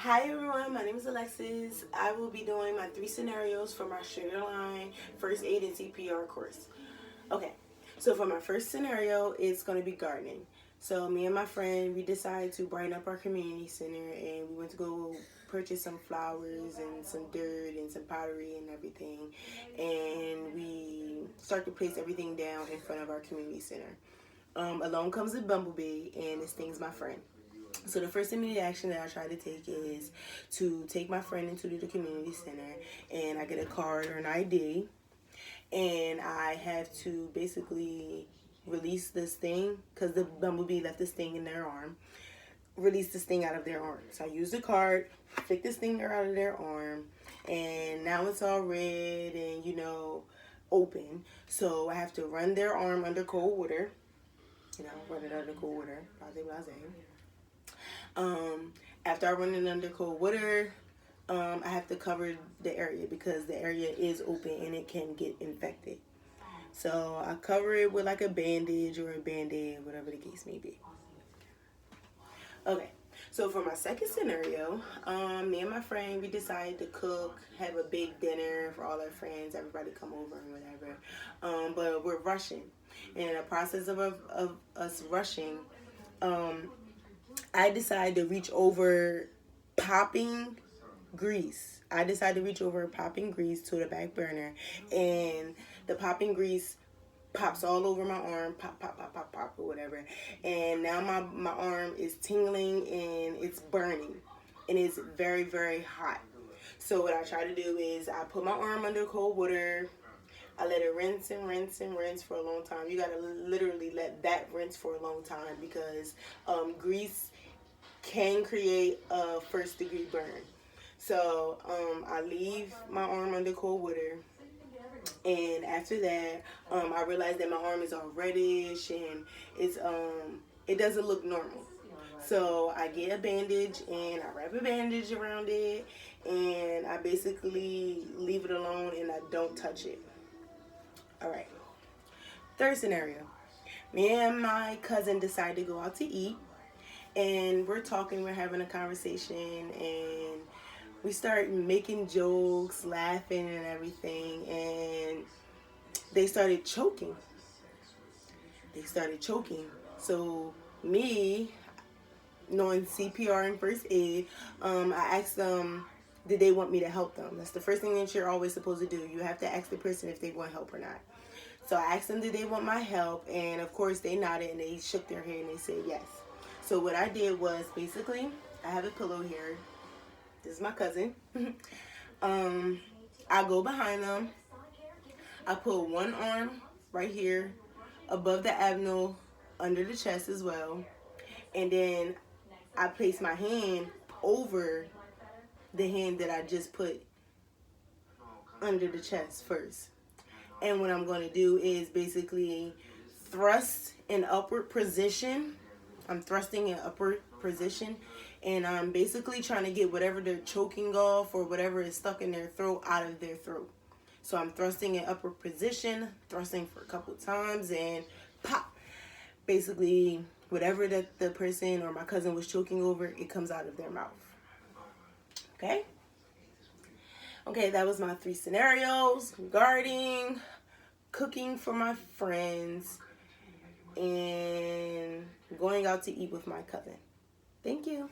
Hi everyone, my name is Alexis. I will be doing my 3 scenarios for my StraighterLine First Aid and CPR course. Okay, so for my first scenario, it's going to be gardening. So me and my friend, we decided to brighten up our community center, and we went to go purchase some flowers and some dirt and some pottery and everything. And we start to place everything down in front of our community center. Along comes a bumblebee, and it stings my friend. So the first immediate action that I try to take is to take my friend into the community center, and I get a card or an ID, and I have to basically release the sting, because the bumblebee left the sting in their arm, release the sting out of their arm. So I use the card, flick the stinger out of their arm, and now it's all red and, open. So I have to run their arm under cold water, run it under cold water, blase. After I run it under cold water, I have to cover the area because the area is open and it can get infected. So I cover it with like a bandage or a band-aid, whatever the case may be. Okay, so for my second scenario, me and my friend, we decided to cook, have a big dinner for all our friends, everybody come over and whatever. But we're rushing. And in the process of us rushing, I decided to reach over popping grease. I decided to reach over popping grease to the back burner, and the popping grease pops all over my arm, pop, or whatever. And now my arm is tingling and it's burning, and it's very, very hot. So what I try to do is I put my arm under cold water. I let it rinse and rinse and rinse for a long time. You gotta literally let that rinse for a long time because grease can create a first-degree burn. So I leave my arm under cold water, and after that, I realize that my arm is all reddish and it doesn't look normal. So I get a bandage and I wrap a bandage around it, and I basically leave it alone and I don't touch it. All right. Third scenario. Me and my cousin decide to go out to eat, and we're talking, we're having a conversation, and we start making jokes, laughing and everything, and they started choking. So me, knowing CPR and first aid, I asked them, did they want me to help them? That's the first thing that you're always supposed to do. You have to ask the person if they want help or not. So I asked them, did they want my help? And of course they nodded and they shook their head and they said yes. So what I did was basically, I have a pillow here. This is my cousin. I go behind them. I put one arm right here above the abdomen, under the chest as well. And then I place my hand over the hand that I just put under the chest first. And what I'm going to do is basically thrust in upward position. I'm thrusting in upward position, and I'm basically trying to get whatever they're choking off or whatever is stuck in their throat out of their throat. So I'm thrusting in upward position, thrusting for a couple times, and pop. Basically, whatever that the person or my cousin was choking over, it comes out of their mouth. Okay? Okay, that was my 3 scenarios: gardening, cooking for my friends, and going out to eat with my cousin. Thank you.